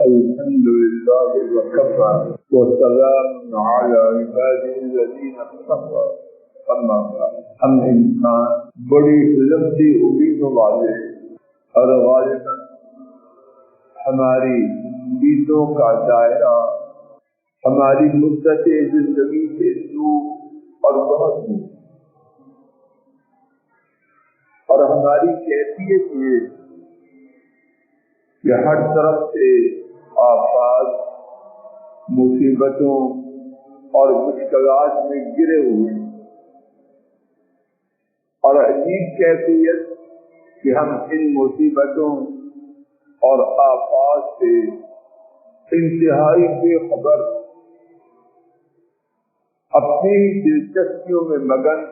الحمد لله وكفى وسلام على عباده الذين اصطفى. اما بعد، ہم انسان بڑی لمبی امیدوں والے اور غالباً ہماری امیدوں کا دائرہ ہماری مدت زندگی سے دور اور بہت دور، اور ہماری کیفیت یہ کہ ہر طرف سے آفات، مصیبتوں اور مشکلات میں گرے ہوئے ہیں، اور عجیب کیفیت کہ ہم ان مصیبتوں اور آفات سے انتہائی بے خبر، اپنی ہی دلچسپیوں میں مگن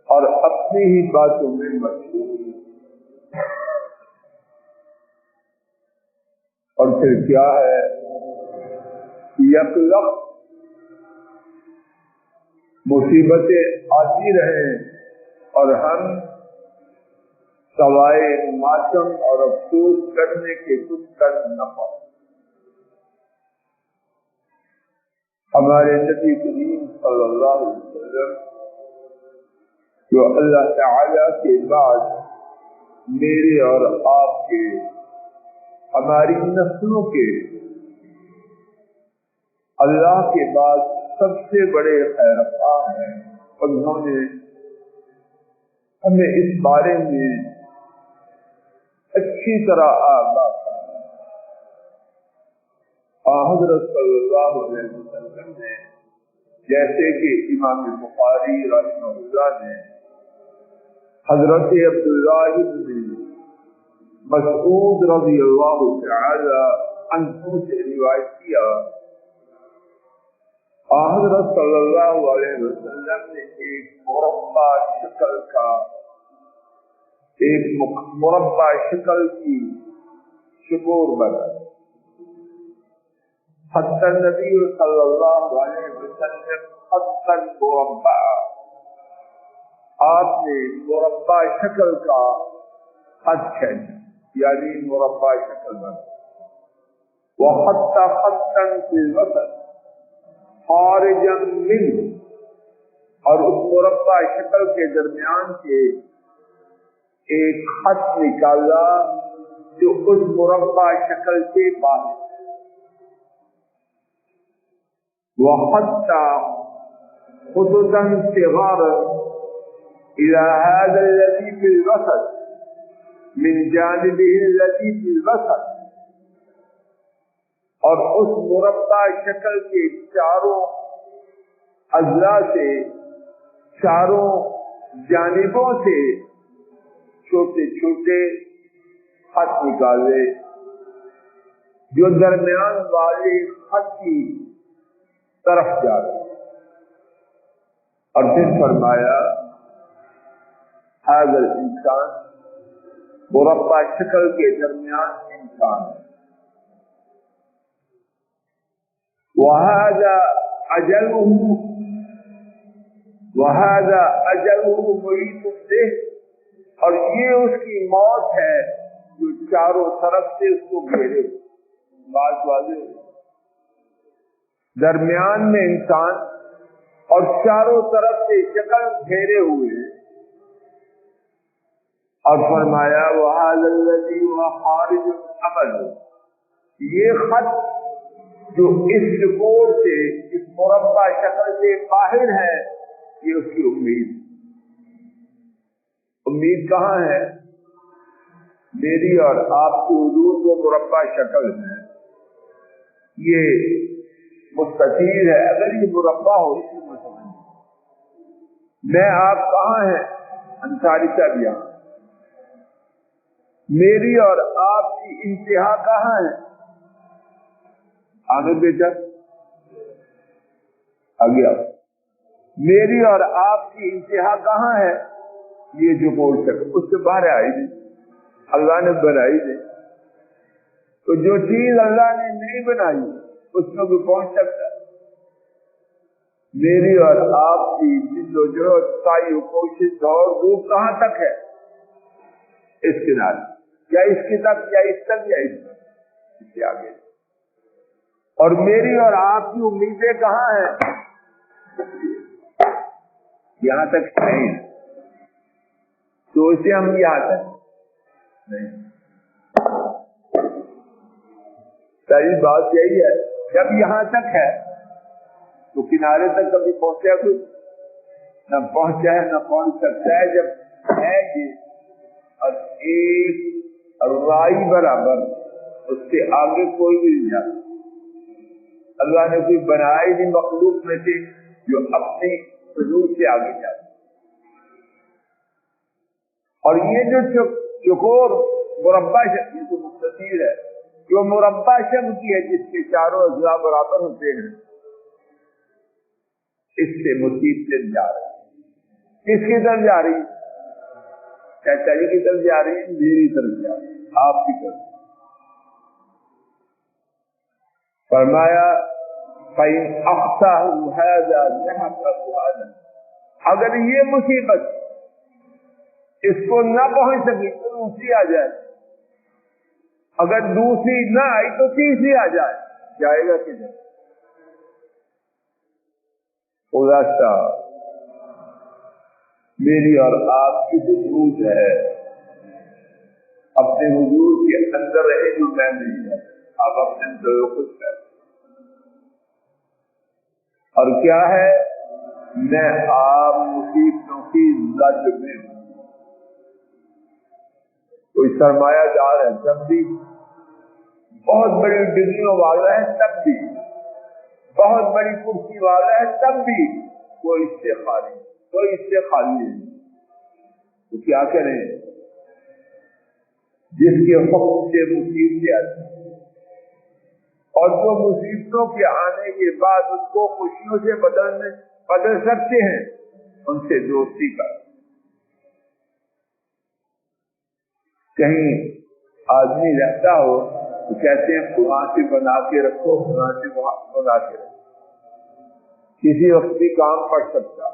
اور اپنی ہی باتوں میں مشغول، اور پھر کیا ہے، یک لخت مصیبتیں آتی رہیں اور ہم سوائے ماتم اور افسوس کرنے کے کچھ کر نہ پائیں۔ ہمارے نبی کریم صلی اللہ علیہ وسلم جو اللہ تعالی کے بعد میرے اور آپ کے، ہماری نسلوں کے، اللہ کے بعد سب سے بڑے خیرخواہ ہیں، انہوں نے ہمیں اس بارے میں اچھی طرح آگاہ کرا۔ حضرت صلی اللہ علیہ وسلم نے، جیسے کہ امام بخاری رحمہ اللہ نے حضرت عبداللہ بن مسعود رضی اللہ تعالی عنہ سے روایت کیا، حضرت صلی اللہ علیہ وسلم نے ایک مربع شکل کی شکور بنائی۔ حتی نبی صلی اللہ علیہ وسلم حتی مربع، آپ نے مربع شکل کا خط کھینچا، یعنی مربع شکل بنا، وَخَطَّ خَطًّا فِي الْوَسَطِ خَارِجًا مِنْهُ، اور اس مربع شکل کے درمیان سے ایک خط نکالا جو اس مربع شکل سے باہر، وَخَطَّ خُطُطًا صِغَارًا إِلَى هَذَا الَّذِي فِي الْوَسَطِ من جانبه الذي في الوسط، اور اس مربع شکل کے چاروں اضلاع سے، چاروں جانبوں سے چھوٹے چھوٹے خط نکالے جو درمیان والے خط کی طرف جاتے، اور پھر فرمایا هذا الانسان، مربع شکل کے درمیان انسان، وَهَذَا أَجَلُهُ مُحِيطٌ بِهِ، اور یہ اس کی موت ہے جو چاروں طرف سے اس کو گھیرے، بات واضح ہے، درمیان میں انسان اور چاروں طرف سے شکل گھیرے ہوئے، اور فرمایا وَهَذَا الَّذِي هُوَ خَارِجُ الْعَمَلِ، یہ خط جو اس شکور سے، اس مربع شکل سے باہر ہے، یہ اس کی امید کہاں ہے؟ میری اور آپ کی حدود وہ مربع شکل ہے، یہ مستطیل ہے، اگر یہ مربع ہو اس میں سمجھ، میں آپ کہاں ہیں؟ انصاری صاحب یہاں، میری اور آپ کی انتہا کہاں ہے؟ آگے بیٹا، آگے آؤ، میری اور آپ کی انتہا کہاں ہے؟ یہ جو بول سکے اس سے باہر آئی نہیں، اللہ نے بنائی نہیں، تو جو چیز اللہ نے نہیں بنائی اس میں بھی پہنچ سکتا ہے۔ میری اور آپ کی جدوجہد، سعی و کوشش، دور دھوپ کہاں تک ہے؟ اس کنارے، یا اس کی تک، یا اس تک، یا اس تک، آگے. اور میری اور آپ کی امیدیں کہاں ہیں؟ یہاں تک نہیں سوچے ہم، یہاں تک نہیں. صحیح بات یہی ہے، جب یہاں تک ہے تو کنارے تک کبھی پہنچا کچھ نہ پہنچا ہے نہ پہنچ سکتا ہے. جب ہے یہ اور ایک رائی برابر، اس سے آگے کوئی بھی نہیں جاتا. اللہ نے کوئی بنایا ہی نہیں مخلوق میں سے جو اپنی حدود سے آگے جاتا. اور یہ جو چکور مربع شکل تو مستطیل ہے، جو مربع شکل کی ہے جس کے چاروں اضلاع برابر ہوتے ہیں، اس سے مصیبتیں جا رہی. کس کی طرف جا رہی؟ چاچا جی کی طرف جا رہی ہے، میری طرف جا رہی ہے، آپ کی طرف. فرمایا فَإِنْ أَخْطَأَهُ هَذَا نَحَقَهُ هَذَا، اگر یہ مصیبت اس کو نہ پہنچ سکی تو دوسری آ جائے، اگر دوسری نہ آئی تو تیسری آ جائے. جائے گا کدھر؟ خلاصہ میری اور آپ کی حدود ہے، اپنے حدود کے اندر رہے جو میں نہیں ہے. آپ اپنے اندر کچھ کریں. اور کیا ہے؟ میں آپ مصیبتوں کی لج میں ہوں. کوئی سرمایہ دار ہے تب بھی، بہت بڑی ڈگریوں والا ہے تب بھی، بہت بڑی کرسی والا ہے تب بھی کوئی اس سے خالی ہے. تو کیا کریں؟ جس کے حکم سے مصیبتیں آتی ہیں اور جو مصیبتوں کے آنے کے بعد ان کو خوشیوں سے بدل سکتے ہیں، ان سے دوستی کر. کہیں آدمی رہتا ہو تو کہتے ہیں وہاں سے بنا کے رکھو، وہاں سے بنا کے رکھو. کسی وقت بھی کام پڑ سکتا،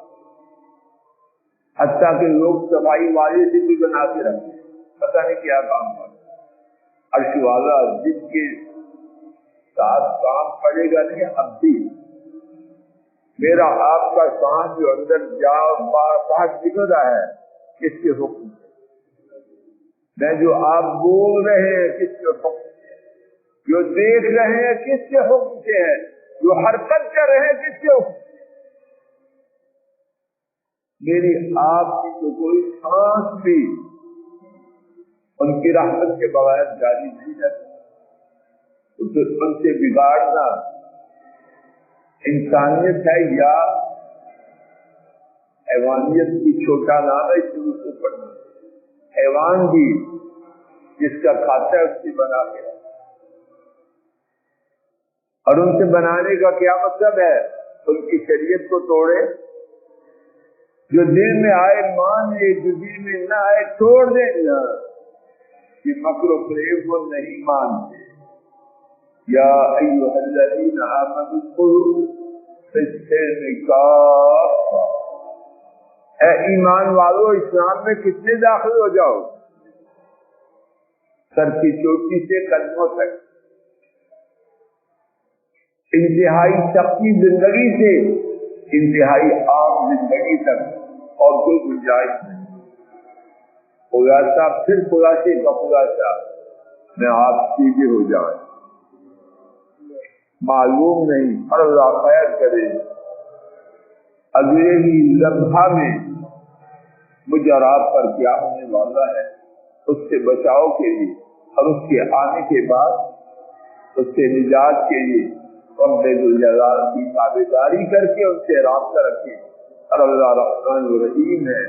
حتیٰ کہ لوگ صفائی والے سے بھی بنا کے رکھتے، پتہ نہیں کیا کام پڑتا. عرش والا جن کے ساتھ کام پڑے گا نہیں، اب بھی میرا آپ کا سانس جو اندر جا باہر نکل رہا ہے کس کے حکم سے؟ میں جو آپ بول رہے ہیں کس کے حکم سے؟ جو دیکھ رہے ہیں کس کے حکم سے ہے؟ جو حرکت کر رہے ہیں کس کے حکم سے؟ میری آپ کی تو کوئی سانس بھی ان کی رحمت کے بغیر جاری نہیں رہتا. ان سے بگاڑنا انسانیت ہے یا حیوانیت کی چھوٹا نام ہے؟ شروع سے پڑھنا. حیوان بھی جس کا کھاتا ہے اس کی بنا کے رکھتا. اور ان سے بنانے کا کیا مطلب ہے؟ ان کی شریعت کو توڑے. جو دل میں آئے مان لے، جو دل میں نہ آئے توڑ دے. یہ مکر و فریب کو نہیں مانتے. یا ایھا الذین آمنوا ادخلوا فی السلم کافہ، اے ایمان والو اسلام میں کتنے داخل ہو جاؤ؟ سر کی چوٹی سے قدموں تک، انتہائی سختی زندگی سے انتہائی عام زندگی تک، اور کوئی گنجائش نہیں. خلاصہ پھر خلاصے کا خلاصہ میں آپ سیدھے ہو جائیں. معلوم نہیں، اللہ خیر کرے اگلے ہی لمحہ میں مجھے اور آپ پر کیا ہونے والا ہے، اس سے بچاؤ کے لیے اور اس کے آنے کے بعد اس سے نجات کے لیے رب ذوالجلال کی تابعداری کر کے ان سے رابطہ رکھیں. اور اللہ رحمن الرحیم ہے،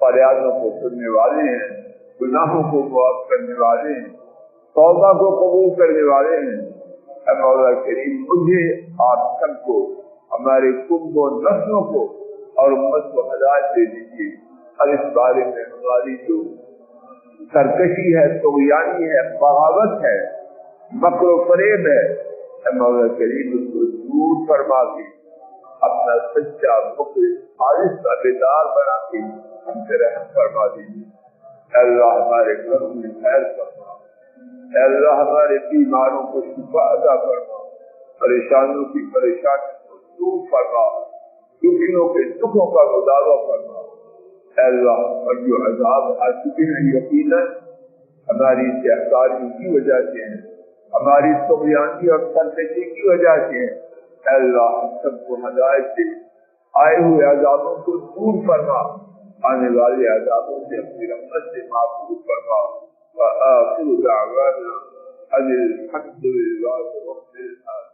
فریادوں کو سننے والے ہیں، گناہوں کو معاف کرنے والے ہیں، توبہ کو قبول کرنے والے ہیں. اے مولا کریم مجھے آپ سب کو، ہمارے کنب و نسلوں کو اور امت کو ہدایت دے دیجیے. اور اس بارے میں ہماری جو سرکشی ہے، طغیانی ہے، بغاوت ہے، مکر و فریب ہے، اے مولا کریم اس کو دور فرما کے اپنا سچا مخلص خالص تابعدار بنا کے ہم سے رحم فرما دیجیے. اللہ ہمارے گھروں میں خیر فرما، اے اللہ ہمارے بیماروں کو شفا عطا فرما، پریشانوں کی پریشانی کو دور فرما، دکھیوں کے دکھوں کا مداوع فرما۔ اے اللہ اور جو عذاب آ چکے ہیں یقیناً ہماری سہکاریوں کی وجہ سے ہیں، ہماری طغیانی اور سرکشی کی وجہ سے ہیں۔ اے اللہ ہم سب کو ہدایت دے، آئے ہوئے عذابوں کو دور فرما، آنے والے عذابوں سے اپنی رحمت سے محفوظ فرما۔ وآخر دعوانا ان الحمد للہ رب العالمین۔